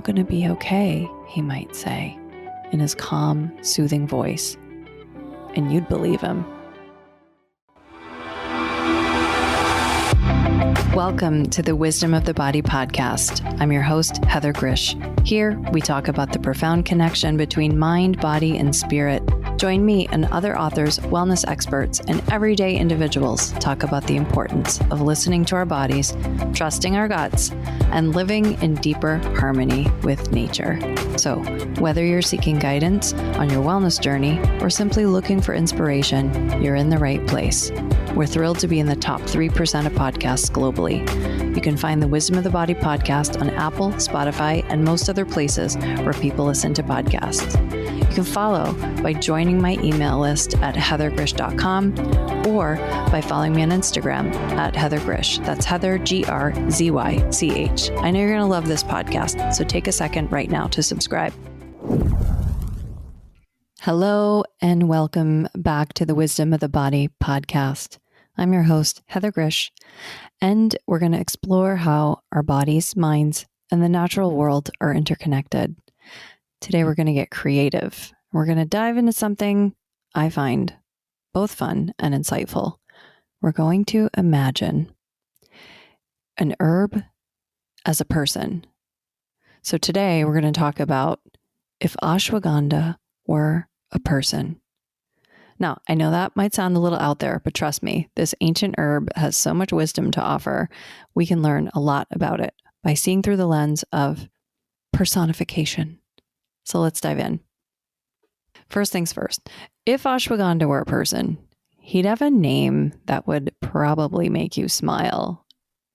going to be okay," he might say in his calm, soothing voice. And you'd believe him. Welcome to the Wisdom of the Body podcast. I'm your host, Heather Grzych. Here, we talk about the profound connection between mind, body, and spirit. Join me and other authors, wellness experts, and everyday individuals talk about the importance of listening to our bodies, trusting our guts, and living in deeper harmony with nature. So, whether you're seeking guidance on your wellness journey or simply looking for inspiration, you're in the right place. We're thrilled to be in the top 3% of podcasts globally. You can find the Wisdom of the Body podcast on Apple, Spotify, and most other places where people listen to podcasts. You can follow by joining my email list at heathergrzych.com or by following me on Instagram at Heather Grzych. That's Heather, Grzych. I know you're going to love this podcast, so take a second right now to subscribe. Hello, and welcome back to the Wisdom of the Body podcast. I'm your host, Heather Grzych, and we're going to explore how our bodies, minds, and the natural world are interconnected. Today, we're going to get creative. We're going to dive into something I find both fun and insightful. We're going to imagine an herb as a person. So today, we're going to talk about if ashwagandha were a person. Now, I know that might sound a little out there, but trust me, this ancient herb has so much wisdom to offer. We can learn a lot about it by seeing through the lens of personification. So let's dive in. First things first, if ashwagandha were a person, he'd have a name that would probably make you smile.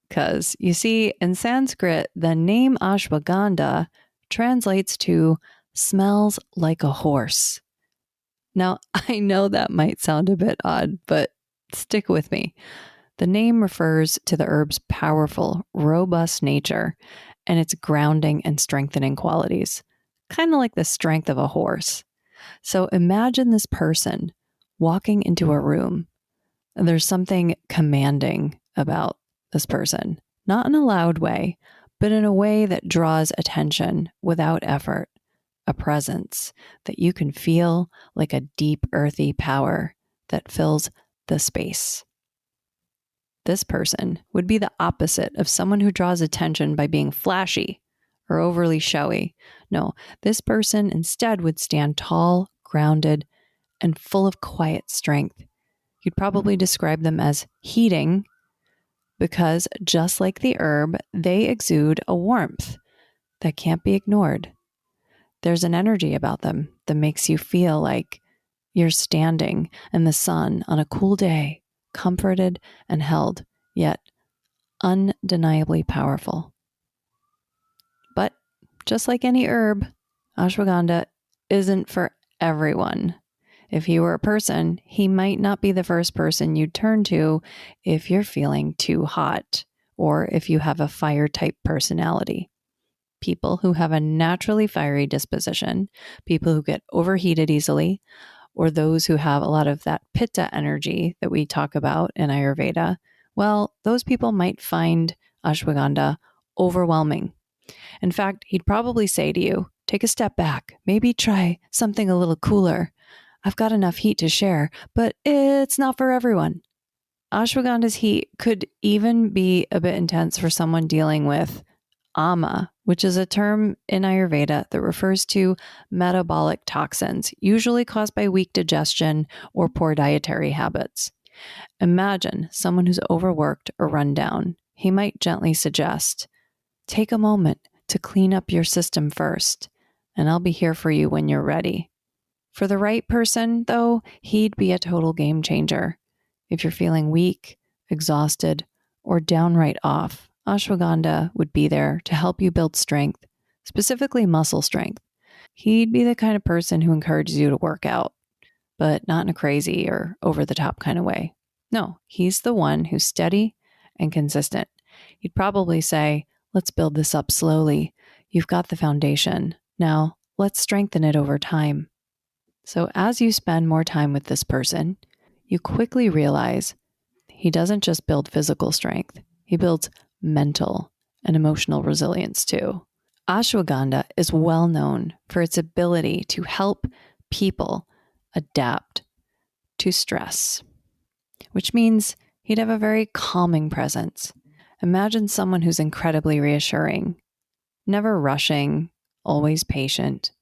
Because you see, in Sanskrit, the name ashwagandha translates to smells like a horse. Now, I know that might sound a bit odd, but stick with me. The name refers to the herb's powerful, robust nature and its grounding and strengthening qualities, kind of like the strength of a horse. So imagine this person walking into a room, and there's something commanding about this person, not in a loud way, but in a way that draws attention without effort. A presence that you can feel like a deep, earthy power that fills the space. This person would be the opposite of someone who draws attention by being flashy or overly showy. No, this person instead would stand tall, grounded, and full of quiet strength. You'd probably describe them as heating because, just like the herb, they exude a warmth that can't be ignored. There's an energy about them that makes you feel like you're standing in the sun on a cool day, comforted and held, yet undeniably powerful. But just like any herb, ashwagandha isn't for everyone. If he were a person, he might not be the first person you'd turn to if you're feeling too hot or if you have a fire-type personality. People who have a naturally fiery disposition, people who get overheated easily, or those who have a lot of that pitta energy that we talk about in Ayurveda, well, those people might find ashwagandha overwhelming. In fact, he'd probably say to you, take a step back, maybe try something a little cooler. I've got enough heat to share, but it's not for everyone. Ashwagandha's heat could even be a bit intense for someone dealing with ama, which is a term in Ayurveda that refers to metabolic toxins, usually caused by weak digestion or poor dietary habits. Imagine someone who's overworked or run down. He might gently suggest, take a moment to clean up your system first, and I'll be here for you when you're ready. For the right person, though, he'd be a total game changer. If you're feeling weak, exhausted, or downright off, ashwagandha would be there to help you build strength, specifically muscle strength. He'd be the kind of person who encourages you to work out, but not in a crazy or over-the-top kind of way. No, he's the one who's steady and consistent. He'd probably say, let's build this up slowly. You've got the foundation. Now, let's strengthen it over time. So as you spend more time with this person, you quickly realize he doesn't just build physical strength. He builds mental and emotional resilience too. Ashwagandha is well known for its ability to help people adapt to stress, which means he'd have a very calming presence. Imagine someone who's incredibly reassuring, never rushing, always patient.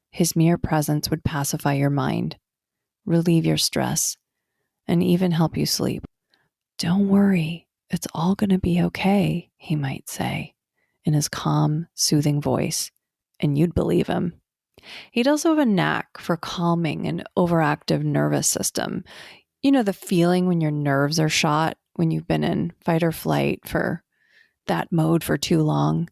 His mere presence would pacify your mind, relieve your stress, and even help you sleep. "Don't worry, it's all going to be okay," he might say in his calm, soothing voice, and you'd believe him. He'd also have a knack for calming an overactive nervous system. You know, the feeling when your nerves are shot, when you've been in fight or flight for that mode for too long.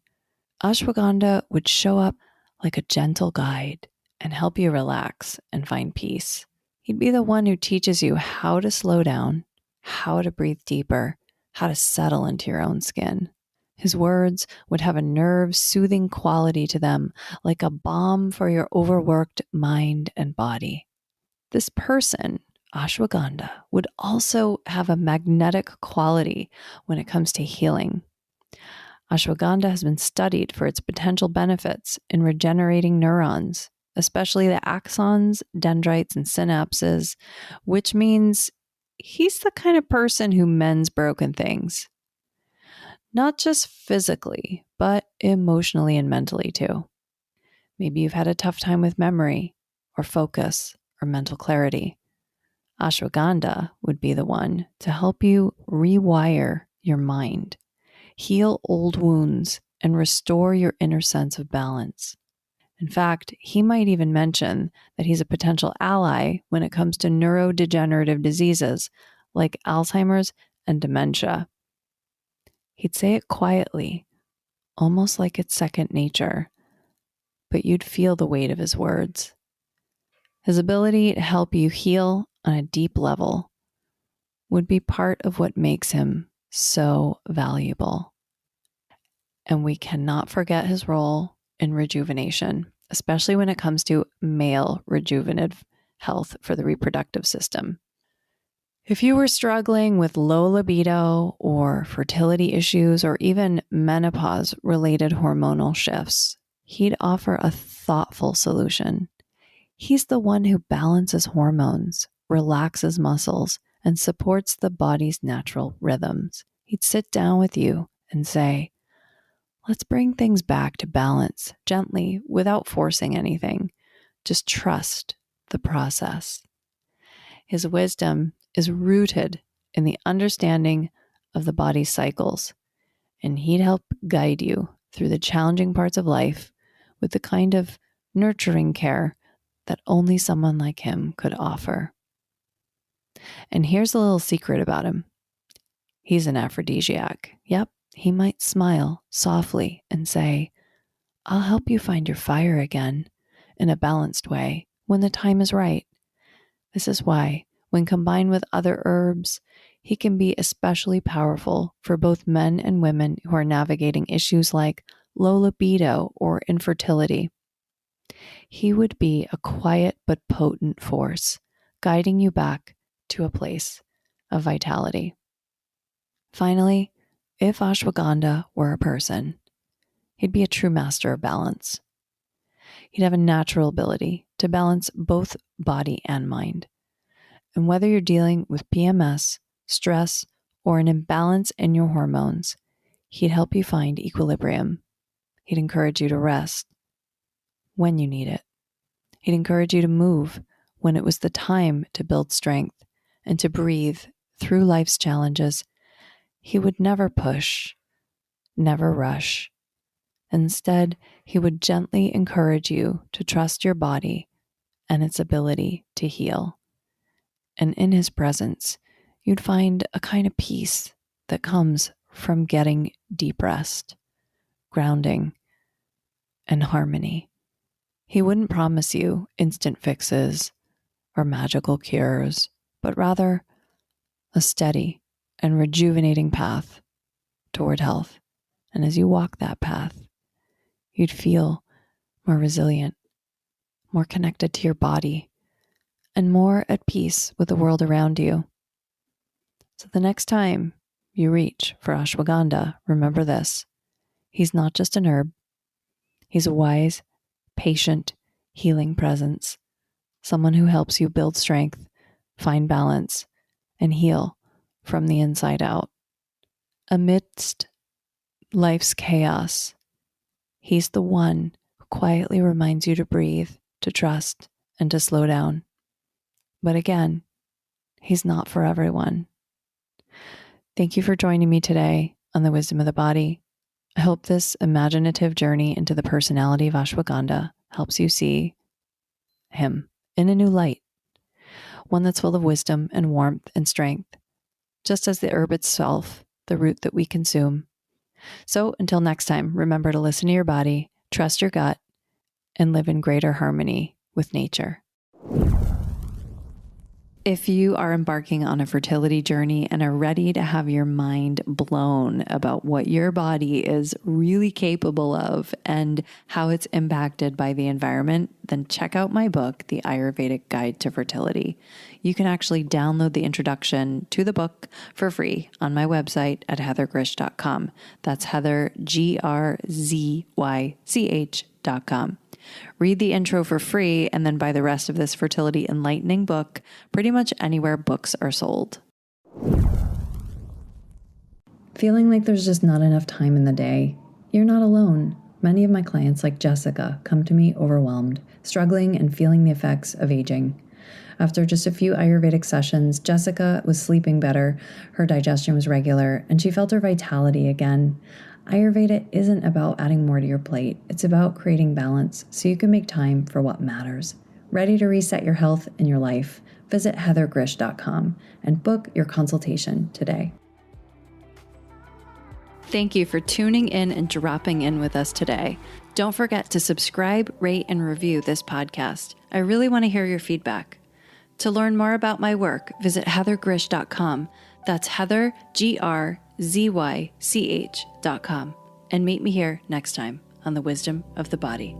Ashwagandha would show up like a gentle guide and help you relax and find peace. He'd be the one who teaches you how to slow down, how to breathe deeper, how to settle into your own skin. His words would have a nerve-soothing quality to them, like a balm for your overworked mind and body. This person, Ashwagandha, would also have a magnetic quality when it comes to healing. Ashwagandha has been studied for its potential benefits in regenerating neurons, especially the axons, dendrites, and synapses, which means he's the kind of person who mends broken things. Not just physically, but emotionally and mentally too. Maybe you've had a tough time with memory or focus or mental clarity. Ashwagandha would be the one to help you rewire your mind, heal old wounds, and restore your inner sense of balance. In fact, he might even mention that he's a potential ally when it comes to neurodegenerative diseases like Alzheimer's and dementia. He'd say it quietly, almost like it's second nature, but you'd feel the weight of his words. His ability to help you heal on a deep level would be part of what makes him so valuable. And we cannot forget his role in rejuvenation, especially when it comes to male rejuvenative health for the reproductive system. If you were struggling with low libido or fertility issues or even menopause-related hormonal shifts, he'd offer a thoughtful solution. He's the one who balances hormones, relaxes muscles, and supports the body's natural rhythms. He'd sit down with you and say, "Let's bring things back to balance gently without forcing anything. Just trust the process." His wisdom is rooted in the understanding of the body's cycles, and he'd help guide you through the challenging parts of life with the kind of nurturing care that only someone like him could offer. And here's a little secret about him. He's an aphrodisiac. Yep, he might smile softly and say, "I'll help you find your fire again," in a balanced way when the time is right. This is why, when combined with other herbs, he can be especially powerful for both men and women who are navigating issues like low libido or infertility. He would be a quiet but potent force, guiding you back to a place of vitality. Finally, if Ashwagandha were a person, he'd be a true master of balance. He'd have a natural ability to balance both body and mind. And whether you're dealing with PMS, stress, or an imbalance in your hormones, he'd help you find equilibrium. He'd encourage you to rest when you need it. He'd encourage you to move when it was the time to build strength and to breathe through life's challenges. He would never push, never rush. Instead, he would gently encourage you to trust your body and its ability to heal. And in his presence, you'd find a kind of peace that comes from getting deep rest, grounding, and harmony. He wouldn't promise you instant fixes or magical cures, but rather a steady and rejuvenating path toward health. And as you walk that path, you'd feel more resilient, more connected to your body, and more at peace with the world around you. So the next time you reach for ashwagandha, remember this. He's not just an herb. He's a wise, patient, healing presence, someone who helps you build strength, find balance, and heal from the inside out. Amidst life's chaos, he's the one who quietly reminds you to breathe, to trust, and to slow down. But again, he's not for everyone. Thank you for joining me today on the Wisdom of the Body. I hope this imaginative journey into the personality of Ashwagandha helps you see him in a new light, one that's full of wisdom and warmth and strength, just as the herb itself, the root that we consume. So until next time, remember to listen to your body, trust your gut, and live in greater harmony with nature. If you are embarking on a fertility journey and are ready to have your mind blown about what your body is really capable of and how it's impacted by the environment, then check out my book, The Ayurvedic Guide to Fertility. You can actually download the introduction to the book for free on my website at heathergrzych.com. That's Heather, Grzych.com. Read the intro for free and then buy the rest of this fertility enlightening book pretty much anywhere books are sold. Feeling like there's just not enough time in the day? You're not alone. Many of my clients, like Jessica, come to me overwhelmed, struggling and feeling the effects of aging. After just a few Ayurvedic sessions, Jessica was sleeping better, her digestion was regular, and she felt her vitality again. Ayurveda isn't about adding more to your plate. It's about creating balance so you can make time for what matters. Ready to reset your health and your life? Visit heathergrzych.com and book your consultation today. Thank you for tuning in and dropping in with us today. Don't forget to subscribe, rate, and review this podcast. I really want to hear your feedback. To learn more about my work, visit heathergrzych.com. That's Heather, Grzych.com. And meet me here next time on the Wisdom of the Body.